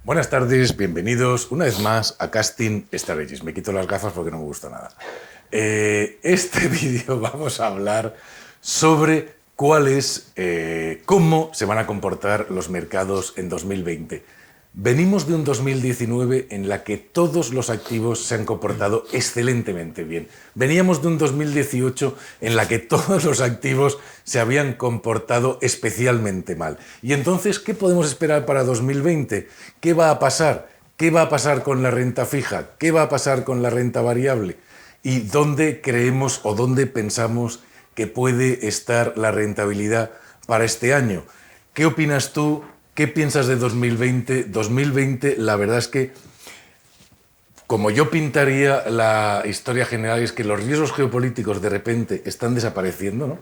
Buenas tardes, bienvenidos una vez más a Casting Strategies. Me quito las gafas porque no me gusta nada. Este vídeo vamos a hablar sobre cómo se van a comportar los mercados en 2020. Venimos de un 2019 en la que todos los activos se han comportado excelentemente bien. Veníamos de un 2018 en la que todos los activos se habían comportado especialmente mal. Y entonces, ¿qué podemos esperar para 2020? ¿Qué va a pasar? ¿Qué va a pasar con la renta fija? ¿Qué va a pasar con la renta variable? ¿Y dónde creemos o dónde pensamos que puede estar la rentabilidad para este año? ¿Qué opinas tú? ¿Qué piensas de 2020? 2020, la verdad es que, como yo pintaría la historia general, es que los riesgos geopolíticos de repente están desapareciendo, ¿no?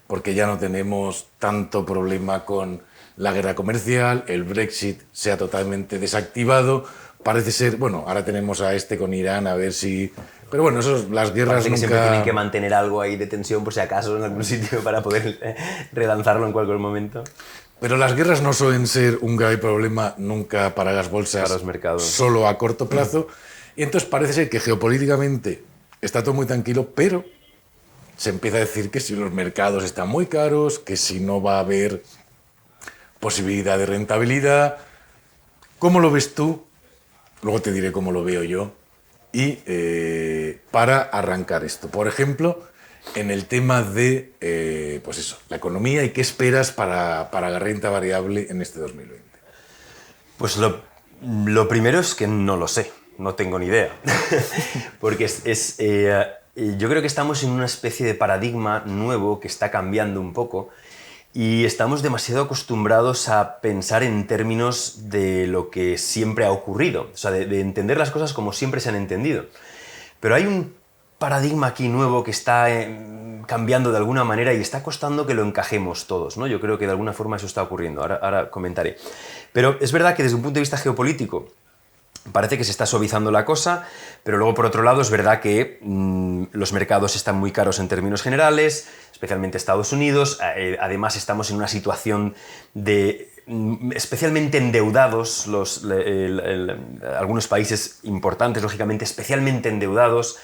Porque ya no tenemos tanto problema con la guerra comercial, el Brexit se ha totalmente desactivado, parece ser, bueno, ahora tenemos a con Irán, a ver si... Pero bueno, las guerras Parece que nunca... siempre tienen que mantener algo ahí de tensión por si acaso en algún sitio para poder relanzarlo en cualquier momento. Pero las guerras no suelen ser un grave problema nunca para las bolsas, Para los mercados. Solo a corto plazo. Y entonces parece ser que geopolíticamente está todo muy tranquilo, pero se empieza a decir que si los mercados están muy caros, que si no va a haber posibilidad de rentabilidad. ¿Cómo lo ves tú? Luego te diré cómo lo veo yo. Y para arrancar esto, por ejemplo, en el tema de pues eso, la economía y qué esperas para la renta variable en este 2020. Pues lo primero es que no lo sé, no tengo ni idea. Porque yo creo que estamos en una especie de paradigma nuevo que está cambiando un poco y estamos demasiado acostumbrados a pensar en términos de lo que siempre ha ocurrido, o sea, de entender las cosas como siempre se han entendido. Pero hay un paradigma aquí nuevo que está cambiando de alguna manera y está costando que lo encajemos todos, ¿no? Yo creo que de alguna forma eso está ocurriendo, ahora comentaré. Pero es verdad que desde un punto de vista geopolítico parece que se está suavizando la cosa, pero luego por otro lado es verdad que los mercados están muy caros en términos generales, especialmente Estados Unidos, además estamos en una situación de especialmente endeudados, algunos países importantes, lógicamente, especialmente endeudados.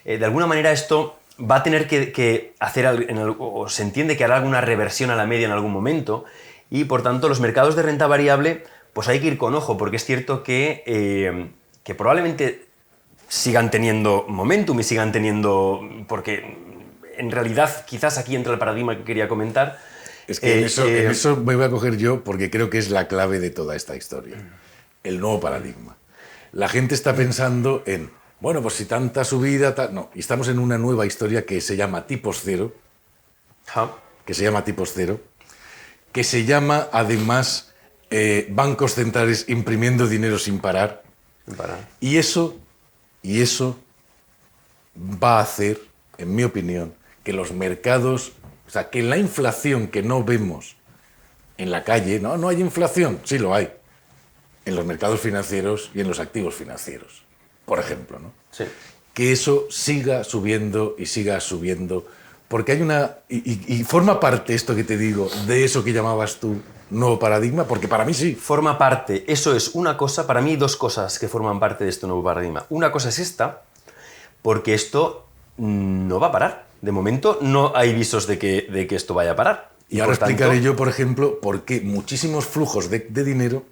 De alguna manera esto va a tener que hacer, o se entiende que hará alguna reversión a la media en algún momento, y por tanto los mercados de renta variable pues hay que ir con ojo, porque es cierto que probablemente sigan teniendo momentum y sigan teniendo... porque en realidad quizás aquí entra el paradigma que quería comentar. Es que en eso me voy a coger yo porque creo que es la clave de toda esta historia. El nuevo paradigma. La gente está pensando en, bueno, pues si tanta subida... No, y estamos en una nueva historia que se llama tipos cero, que se llama además bancos centrales imprimiendo dinero sin parar. Y eso va a hacer, en mi opinión, que los mercados... O sea, que la inflación que no vemos en la calle, no hay inflación, sí lo hay, en los mercados financieros y en los activos financieros, por ejemplo, ¿no? Sí. Que eso siga subiendo y siga subiendo, porque hay una... Y forma parte, esto que te digo, de eso que llamabas tú nuevo paradigma, porque para mí sí. Forma parte, eso es una cosa, para mí dos cosas que forman parte de este nuevo paradigma. Una cosa es esta, porque esto no va a parar. De momento no hay visos de que esto vaya a parar. Y ahora explicaré yo, por ejemplo, por qué muchísimos flujos de dinero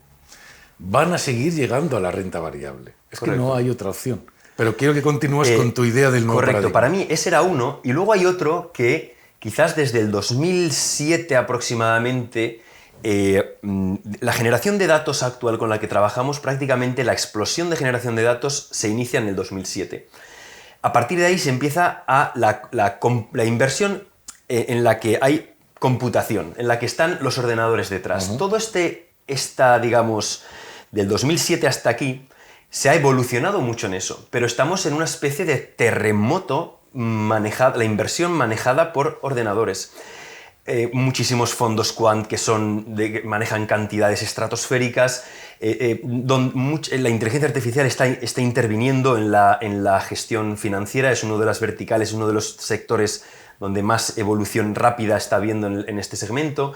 van a seguir llegando a la renta variable. Es correcto. Que no hay otra opción. Pero quiero que continúes con tu idea del nuevo paradigma. Correcto, para mí ese era uno, y luego hay otro que quizás desde el 2007 aproximadamente, la generación de datos actual con la que trabajamos, prácticamente la explosión de generación de datos se inicia en el 2007. A partir de ahí se empieza la inversión en la que hay computación, en la que están los ordenadores detrás. Uh-huh. Todo digamos, del 2007 hasta aquí, se ha evolucionado mucho en eso, pero estamos en una especie de terremoto la inversión manejada por ordenadores. Muchísimos fondos quant que manejan cantidades estratosféricas, donde la inteligencia artificial está interviniendo en la gestión financiera, es uno de las verticales, uno de los sectores donde más evolución rápida está habiendo en este segmento.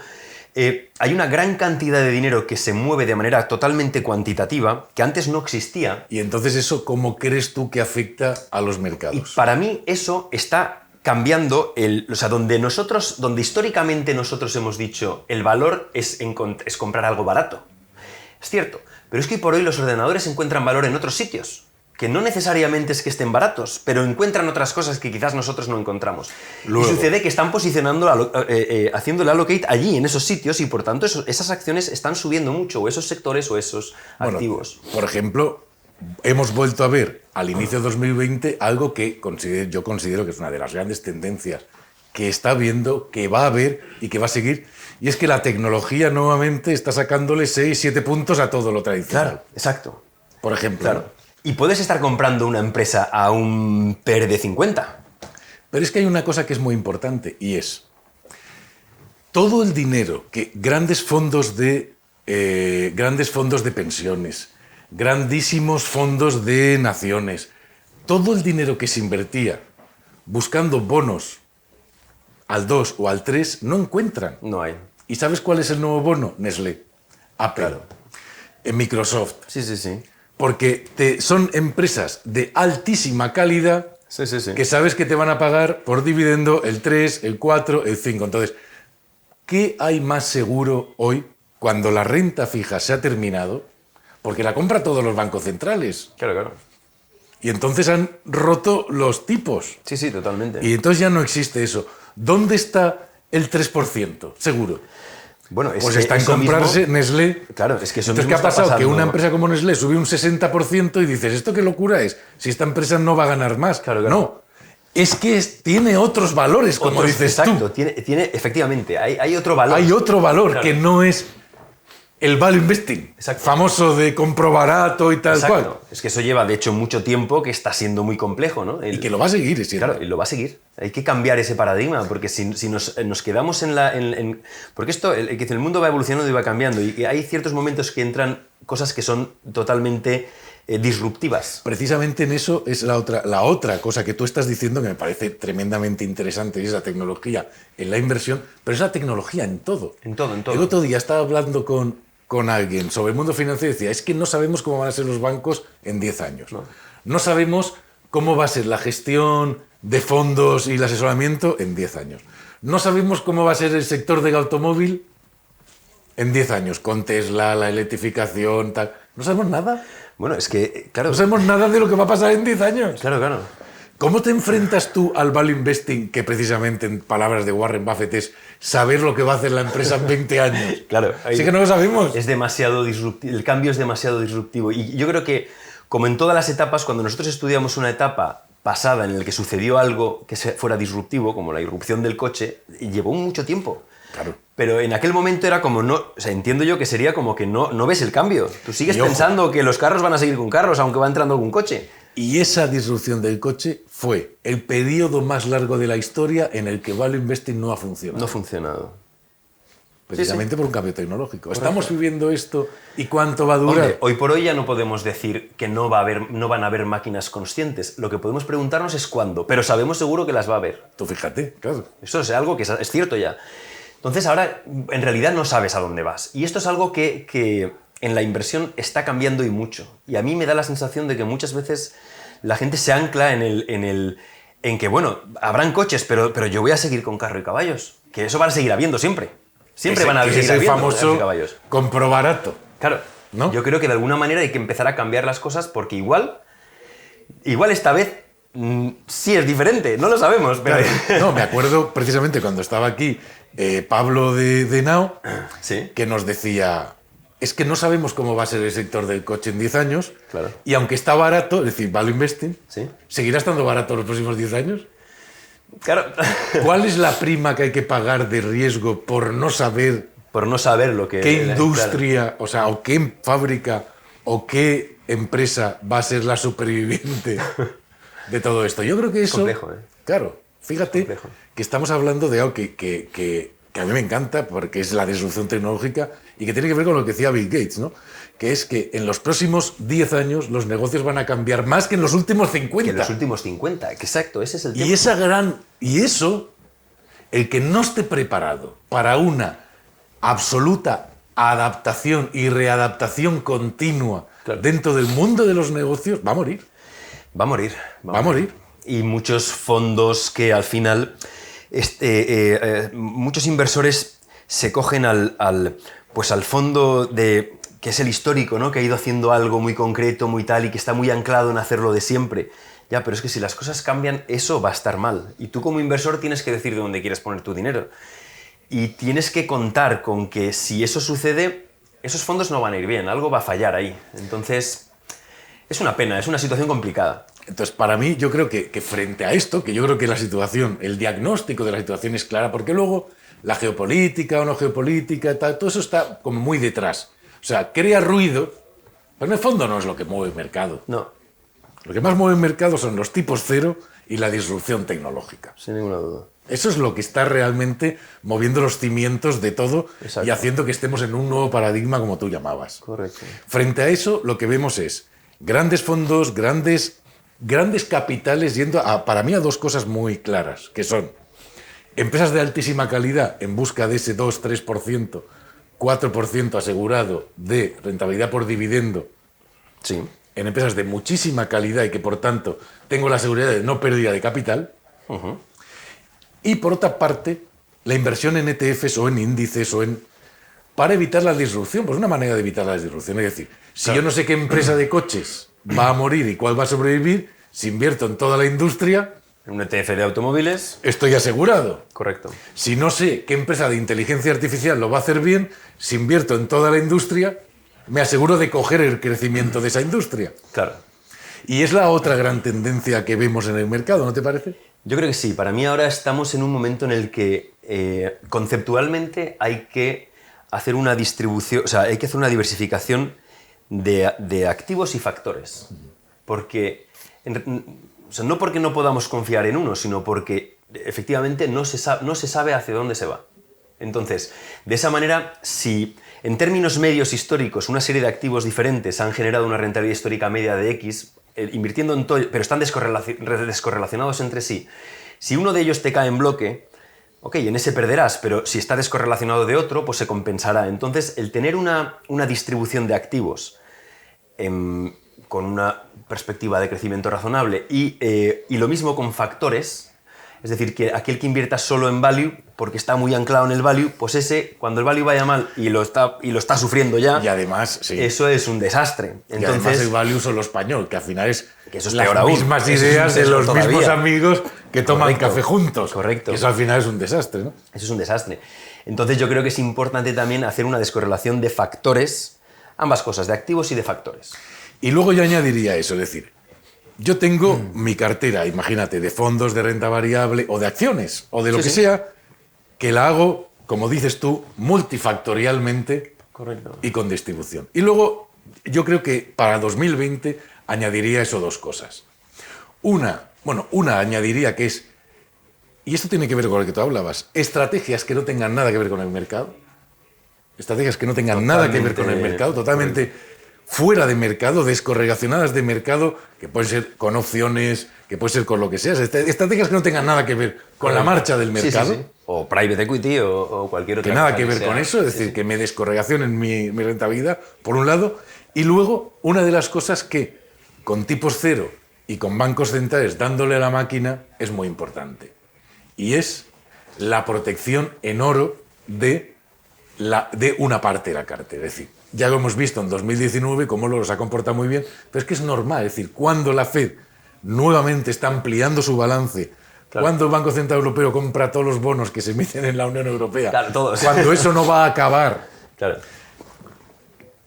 Hay una gran cantidad de dinero que se mueve de manera totalmente cuantitativa, que antes no existía. Y entonces eso, ¿cómo crees tú que afecta a los Y mercados? para mí eso está cambiando, o sea, donde históricamente nosotros hemos dicho el valor es comprar algo barato. Es cierto, pero es que hoy por hoy los ordenadores encuentran valor en otros sitios, que no necesariamente es que estén baratos, pero encuentran otras cosas que quizás nosotros no encontramos. Luego. Y sucede que están posicionando, haciéndole allocate allí, en esos sitios, y por tanto esas acciones están subiendo mucho, o esos sectores o esos activos. Por ejemplo, hemos vuelto a ver al inicio de 2020 algo que yo considero que es una de las grandes tendencias que está viendo, que va a haber y que va a seguir, y es que la tecnología nuevamente está sacándole 6, 7 puntos a todo lo tradicional. Claro, exacto. Por ejemplo. Claro. Y puedes estar comprando una empresa a un PER de 50. Pero es que hay una cosa que es muy importante, y es todo el dinero que grandes fondos de pensiones, grandísimos fondos de naciones, todo el dinero que se invertía buscando bonos al 2 o al 3 no encuentran. No hay. ¿Y sabes cuál es el nuevo bono? Nestlé, Apple, Claro. Microsoft. Sí, sí, sí. Porque son empresas de altísima calidad Sí, sí, sí. que sabes que te van a pagar por dividendo el 3, el 4, el 5. Entonces, ¿qué hay más seguro hoy cuando la renta fija se ha terminado? Porque la compra todos los bancos centrales. Claro, claro. Y entonces han roto los tipos. Sí, sí, totalmente. Y entonces ya no existe eso. ¿Dónde está el 3%? Seguro. Bueno, Pues está en comprarse Nestlé. Claro, es que eso Entonces, mismo ¿qué ha está pasado? Que pasando. una empresa como Nestlé sube un 60% y dices, ¿esto qué locura es? Si esta empresa no va a ganar más. Claro, claro. No, es que tiene otros valores, como dices exacto, tú. efectivamente, hay otro valor. Hay otro valor Claro. que no es el value investing, Exacto. famoso de compro barato y tal Exacto. cual. Es que eso lleva, de hecho, mucho tiempo que está siendo muy complejo, ¿no? Y que lo va a seguir siendo. Claro, y lo va a seguir. Hay que cambiar ese paradigma, porque si nos quedamos porque esto, el mundo va evolucionando y va cambiando, y hay ciertos momentos que entran cosas que son totalmente disruptivas. Precisamente en eso es la otra cosa que tú estás diciendo que me parece tremendamente interesante, y es la tecnología en la inversión, pero es la tecnología en todo. En todo, en todo. El otro día estaba hablando con alguien sobre el mundo financiero y decía, es que no sabemos cómo van a ser los bancos en 10 años. No sabemos cómo va a ser la gestión de fondos y el asesoramiento en 10 años. No sabemos cómo va a ser el sector del automóvil en 10 años, con Tesla, la electrificación, tal. No sabemos nada. Bueno, es que, claro. No sabemos nada de lo que va a pasar en 10 años. Claro, claro. ¿Cómo te enfrentas tú al value investing, que precisamente en palabras de Warren Buffett es saber lo que va a hacer la empresa en 20 años? Claro. Sí que no lo sabemos. Es demasiado disruptivo, el cambio es demasiado disruptivo. Y yo creo que, como en todas las etapas, cuando nosotros estudiamos una etapa pasada en la que sucedió algo que fuera disruptivo, como la irrupción del coche, llevó mucho tiempo. Claro. Pero en aquel momento era como, no, o sea, entiendo yo que sería como que no ves el cambio. Tú sigues Y ojo. pensando que los carros van a seguir con carros, aunque va entrando algún coche. Y esa disrupción del coche fue el periodo más largo de la historia en el que value investing no ha funcionado. No ha funcionado. Precisamente por un cambio tecnológico. Estamos viviendo esto, ¿y cuánto va a durar? Hombre, hoy por hoy ya no podemos decir que no van a haber máquinas conscientes. Lo que podemos preguntarnos es cuándo, pero sabemos seguro que las va a haber. Tú fíjate, claro. Eso es algo que es cierto ya. Entonces ahora en realidad no sabes a dónde vas. Y esto es algo que en la inversión está cambiando y mucho. Y a mí me da la sensación de que muchas veces la gente se ancla en que, bueno, habrán coches, pero yo voy a seguir con carro y caballos. Que eso van a seguir habiendo siempre. Siempre van a seguir ese habiendo famoso carros y caballos. compro barato. Claro. ¿No? Yo creo que de alguna manera hay que empezar a cambiar las cosas porque igual esta vez sí es diferente. No lo sabemos, pero... Claro. No, me acuerdo precisamente cuando estaba aquí Pablo de Nao, Sí. que nos decía, es que no sabemos cómo va a ser el sector del coche en 10 años, Claro. y aunque está barato, es decir, value investing, Sí. ¿seguirá estando barato los próximos 10 años? Claro. ¿Cuál es la prima que hay que pagar de riesgo por no saber Por no saber lo que... qué claro. industria, o sea, o qué fábrica o qué empresa va a ser la superviviente de todo esto? Yo creo que eso... complejo, ¿eh? Claro, fíjate Complejo. que estamos hablando de algo que a mí me encanta porque es la disrupción tecnológica y que tiene que ver con lo que decía Bill Gates, ¿no? Que es que en los próximos 10 años los negocios van a cambiar más que en los últimos 50. Que en los últimos 50, exacto, ese es el tema. Y eso, el que no esté preparado para una absoluta adaptación y readaptación continua dentro del mundo de los negocios, va a morir. Va a morir. Va a morir. Y muchos fondos que al final, muchos inversores se cogen al fondo que es el histórico, ¿no? Que ha ido haciendo algo muy concreto, muy tal, y que está muy anclado en hacerlo de siempre. Ya, pero es que si las cosas cambian, eso va a estar mal. Y tú como inversor tienes que decir de dónde quieres poner tu dinero. Y tienes que contar con que si eso sucede, esos fondos no van a ir bien, algo va a fallar ahí. Entonces, es una pena, es una situación complicada. Entonces, para mí, yo creo que frente a esto, que yo creo que la situación, el diagnóstico de la situación es clara, porque luego la geopolítica o no geopolítica, todo eso está como muy detrás. O sea, crea ruido, pero en el fondo no es lo que mueve el mercado. No. Lo que más mueve el mercado son los tipos cero y la disrupción tecnológica. Sin ninguna duda. Eso es lo que está realmente moviendo los cimientos de todo. Exacto. Y haciendo que estemos en un nuevo paradigma, como tú llamabas. Correcto. Frente a eso, lo que vemos es grandes fondos, grandes capitales yendo, para mí, a dos cosas muy claras, que son empresas de altísima calidad en busca de ese 2-3%, 4% asegurado de rentabilidad por dividendo. Sí. En empresas de muchísima calidad y que, por tanto, tengo la seguridad de no pérdida de capital. Uh-huh. Y, por otra parte, la inversión en ETFs o en índices para evitar la disrupción. Pues una manera de evitar la disrupción. Es decir, si yo no sé qué empresa de coches va a morir y cuál va a sobrevivir, si invierto en toda la industria... En un ETF de automóviles... Estoy asegurado. Correcto. Si no sé qué empresa de inteligencia artificial lo va a hacer bien, si invierto en toda la industria... me aseguro de coger el crecimiento de esa industria. Claro. Y es la otra gran tendencia que vemos en el mercado, ¿no te parece? Yo creo que sí. Para mí ahora estamos en un momento en el que conceptualmente hay que hacer una distribución, o sea, hay que hacer una diversificación de activos y factores. Porque, o sea, no porque no podamos confiar en uno, sino porque efectivamente no se sabe hacia dónde se va. Entonces, de esa manera, si en términos medios históricos una serie de activos diferentes han generado una rentabilidad histórica media de X, invirtiendo en todo, pero están descorrelacionados entre sí, si uno de ellos te cae en bloque, ok, en ese perderás, pero si está descorrelacionado de otro, pues se compensará. Entonces, el tener una distribución de activos con una perspectiva de crecimiento razonable y lo mismo con factores. Es decir, que aquel que invierta solo en value, porque está muy anclado en el value, pues ese, cuando el value vaya mal y lo está sufriendo ya, y además, sí. Eso es un desastre. Entonces, y además el value solo español, que al final es eso las mismas ideas de los mismos amigos que toman café juntos. Correcto. Que eso al final es un desastre, ¿no? Eso es un desastre. Entonces yo creo que es importante también hacer una descorrelación de factores, ambas cosas, de activos y de factores. Y luego yo añadiría eso, es decir, yo tengo mi cartera, imagínate, de fondos de renta variable o de acciones o de lo que sea, que la hago, como dices tú, multifactorialmente. Correcto. Y con distribución. Y luego yo creo que para 2020 añadiría eso dos cosas. Una añadiría que es, y esto tiene que ver con lo que tú hablabas, estrategias que no tengan nada que ver con el mercado. Estrategias que no tengan nada que ver con el mercado, totalmente fuera de mercado, descorrelacionadas de mercado, que pueden ser con opciones, que puede ser con lo que sea. Estrategias que no tengan nada que ver con la marcha del mercado. Sí. O private equity o cualquier otra cosa. Que nada que ver con eso, es decir, que me descorrelacionen mi rentabilidad, por un lado. Y luego, una de las cosas que, con tipos cero y con bancos centrales dándole a la máquina, es muy importante. Y es la protección en oro de una parte de la cartera. Es decir, ya lo hemos visto en 2019, cómo el oro se ha comportado muy bien, pero es que es normal. Es decir, cuando la Fed nuevamente está ampliando su balance, claro, cuando el Banco Central Europeo compra todos los bonos que se emiten en la Unión Europea, claro, todos, cuando eso no va a acabar, claro,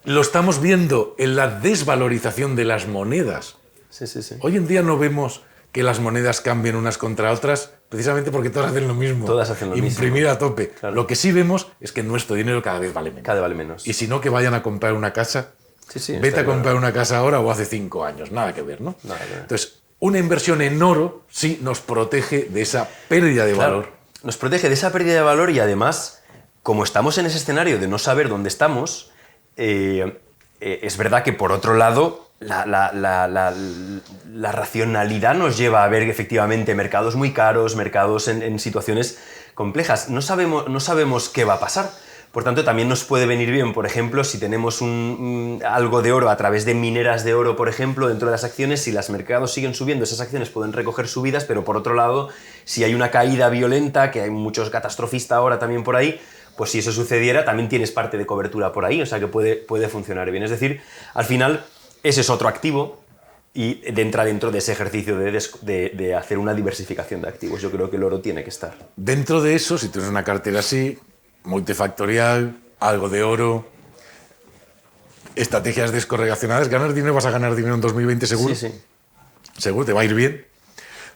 lo estamos viendo en la desvalorización de las monedas. Sí. Hoy en día no vemos que las monedas cambien unas contra otras, precisamente porque todas hacen lo mismo. Todas hacen lo mismo. Imprimir a tope. Claro. Lo que sí vemos es que nuestro dinero cada vez vale menos. Cada vez vale menos. Y si no, que vayan a comprar una casa. Sí, vete a comprar una casa ahora o hace 5 años. Nada que ver, ¿no? Nada que ver. Entonces, una inversión en oro sí nos protege de esa pérdida de valor. Nos protege de esa pérdida de valor y además, como estamos en ese escenario de no saber dónde estamos, es verdad que por otro lado la racionalidad nos lleva a ver efectivamente mercados muy caros, mercados en situaciones complejas. No sabemos qué va a pasar, Por tanto, también nos puede venir bien, por ejemplo, si tenemos algo de oro a través de mineras de oro, por ejemplo, dentro de las acciones, si los mercados siguen subiendo, esas acciones pueden recoger subidas, pero por otro lado, si hay una caída violenta, que hay muchos catastrofistas ahora también por ahí, pues si eso sucediera, también tienes parte de cobertura por ahí, o sea que puede funcionar bien. Es decir, al final, ese es otro activo y entra dentro de ese ejercicio de hacer una diversificación de activos. Yo creo que el oro tiene que estar. Dentro de eso, si tienes una cartera así, multifactorial, algo de oro, estrategias descorrelacionadas, ¿ganar dinero? ¿Vas a ganar dinero en 2020 seguro? Sí, sí. Seguro, te va a ir bien.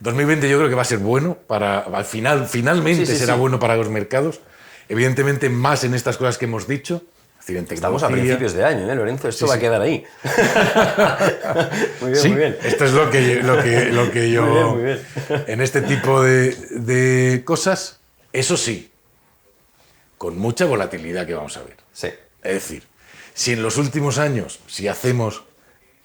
2020 yo creo que va a ser bueno, al final, finalmente Sí, sí, será sí. bueno para los mercados. Evidentemente más en estas cosas que hemos dicho. Es decir, en Estamos a tecnología. principios de año, ¿eh, Lorenzo? Esto Sí, va sí. a quedar ahí. Muy bien, Sí, muy bien. esto es lo que yo... Muy bien. En este tipo de cosas, eso sí, con mucha volatilidad que vamos a ver. Sí. Es decir, si en los últimos años, si hacemos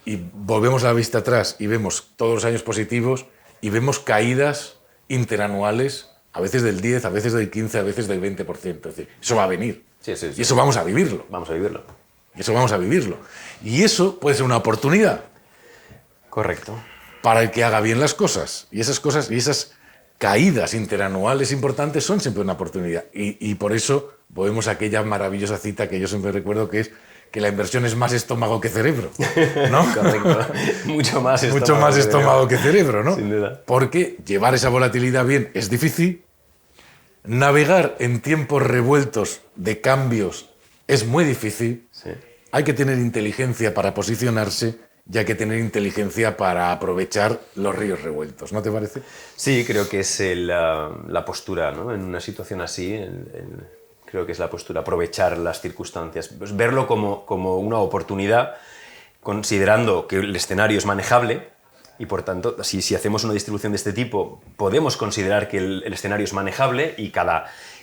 y volvemos la vista atrás y vemos todos los años positivos y vemos caídas interanuales, a veces del 10, a veces del 15, a veces del 20%. Es decir, eso va a venir. Sí, sí, sí. Y eso vamos a vivirlo. Vamos a vivirlo. Y eso puede ser una oportunidad Correcto. para el que haga bien las cosas. Y esas caídas interanuales importantes son siempre una oportunidad. Y por eso volvemos a aquella maravillosa cita que yo siempre recuerdo, que es que la inversión es más estómago que cerebro, ¿no? Correcto. Mucho más estómago. Mucho más estómago que cerebro, ¿no? Sin duda. Porque llevar esa volatilidad bien es difícil. Navegar en tiempos revueltos de cambios es muy difícil. Sí. Hay que tener inteligencia para posicionarse y hay que tener inteligencia para aprovechar los ríos revueltos, ¿no te parece? Sí, creo que es la postura, ¿no? En una situación así, creo que es la postura, aprovechar las circunstancias, pues verlo como una oportunidad, considerando que el escenario es manejable y, por tanto, si hacemos una distribución de este tipo, podemos considerar que el escenario es manejable y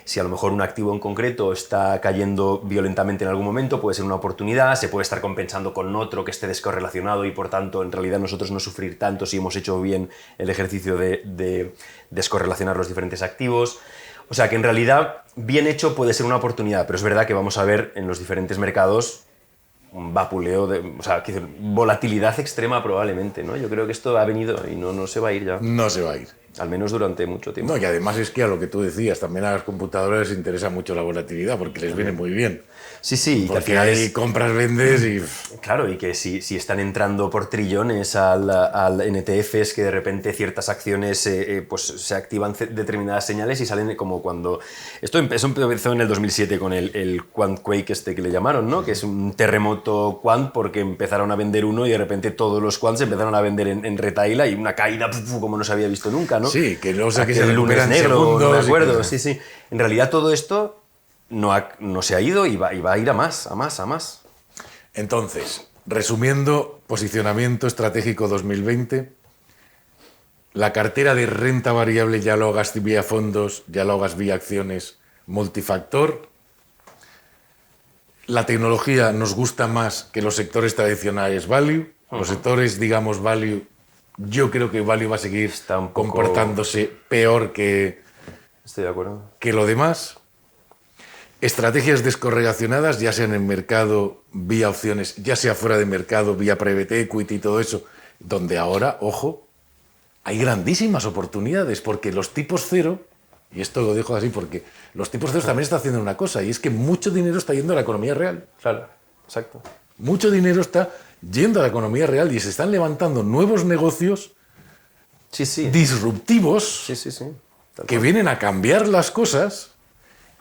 si a lo mejor un activo en concreto está cayendo violentamente en algún momento, puede ser una oportunidad, se puede estar compensando con otro que esté descorrelacionado y, por tanto, en realidad nosotros no sufrir tanto si hemos hecho bien el ejercicio de descorrelacionar los diferentes activos. O sea que en realidad, bien hecho puede ser una oportunidad, pero es verdad que vamos a ver en los diferentes mercados un vapuleo, volatilidad extrema probablemente, ¿no? Yo creo que esto ha venido y no se va a ir ya. No se va a ir. Al menos durante mucho tiempo. No, y además es que a lo que tú decías, también a las computadoras les interesa mucho la volatilidad porque les viene muy bien. Sí, sí. Porque ahí compras, vendes y... Claro, y que si están entrando por trillones al NTFs, que de repente ciertas acciones pues se activan determinadas señales y salen como cuando... Esto empezó en el 2007 con el Quant Quake que le llamaron, ¿no? Que es un terremoto quant porque empezaron a vender uno y de repente todos los quants empezaron a vender en retail y una caída como no se había visto nunca, ¿no? Sí, que no sé, que se el lunes recuperan negro, no me segundos acuerdo, y... sí, sí. En realidad todo esto no se ha ido y va a ir a más, a más, a más. Entonces, resumiendo, posicionamiento estratégico 2020, la cartera de renta variable ya lo hagas vía fondos, ya lo hagas vía acciones multifactor. La tecnología nos gusta más que los sectores tradicionales value. Los sectores, digamos, value, yo creo que value va a seguir comportándose peor que Estoy de acuerdo. que lo demás. Estrategias descorrelacionadas, ya sea en el mercado vía opciones, ya sea fuera de mercado vía private equity y todo eso, donde ahora, ojo, hay grandísimas oportunidades porque los tipos cero, y esto lo dejo así porque los tipos cero también están haciendo una cosa, y es que mucho dinero está yendo a la economía real. Claro, exacto. Mucho dinero está yendo a la economía real y se están levantando nuevos negocios Sí, sí. disruptivos Sí, sí, sí. Tal que cual. vienen a cambiar las cosas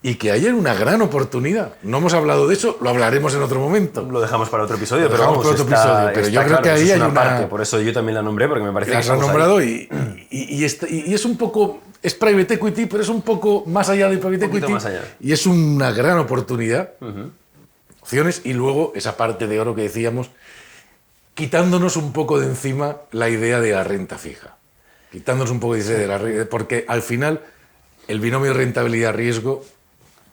y que hay una gran oportunidad. No hemos hablado de eso, lo hablaremos en otro momento. Lo dejamos para otro episodio, Lo pero dejamos vamos, para otro episodio, pero yo creo que ahí eso es hay una una- parte, por eso yo también la nombré, porque me parece que Las han estamos nombrado ahí. y es un poco, es private equity, pero es un poco más allá de private Un poquito equity. más allá. Y es una gran oportunidad. Opciones y luego esa parte de oro que decíamos, quitándonos un poco de encima la idea de la renta fija. Quitándonos un poco de la renta, porque al final el binomio rentabilidad-riesgo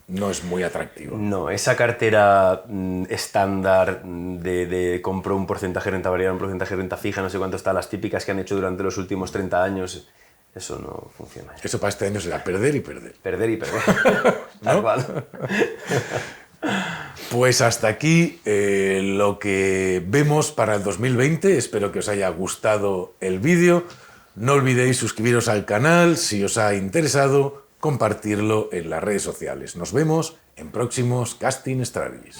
no es muy atractivo. No, esa cartera estándar de compro un porcentaje de rentabilidad, un porcentaje de renta fija, no sé cuánto está, las típicas que han hecho durante los últimos 30 años, eso no funciona. Eso para este año será perder y perder. Perder y perder. Tal cual. Pues hasta aquí lo que vemos para el 2020. Espero que os haya gustado el vídeo. No olvidéis suscribiros al canal si os ha interesado, compartirlo en las redes sociales. Nos vemos en próximos Casting Strategies.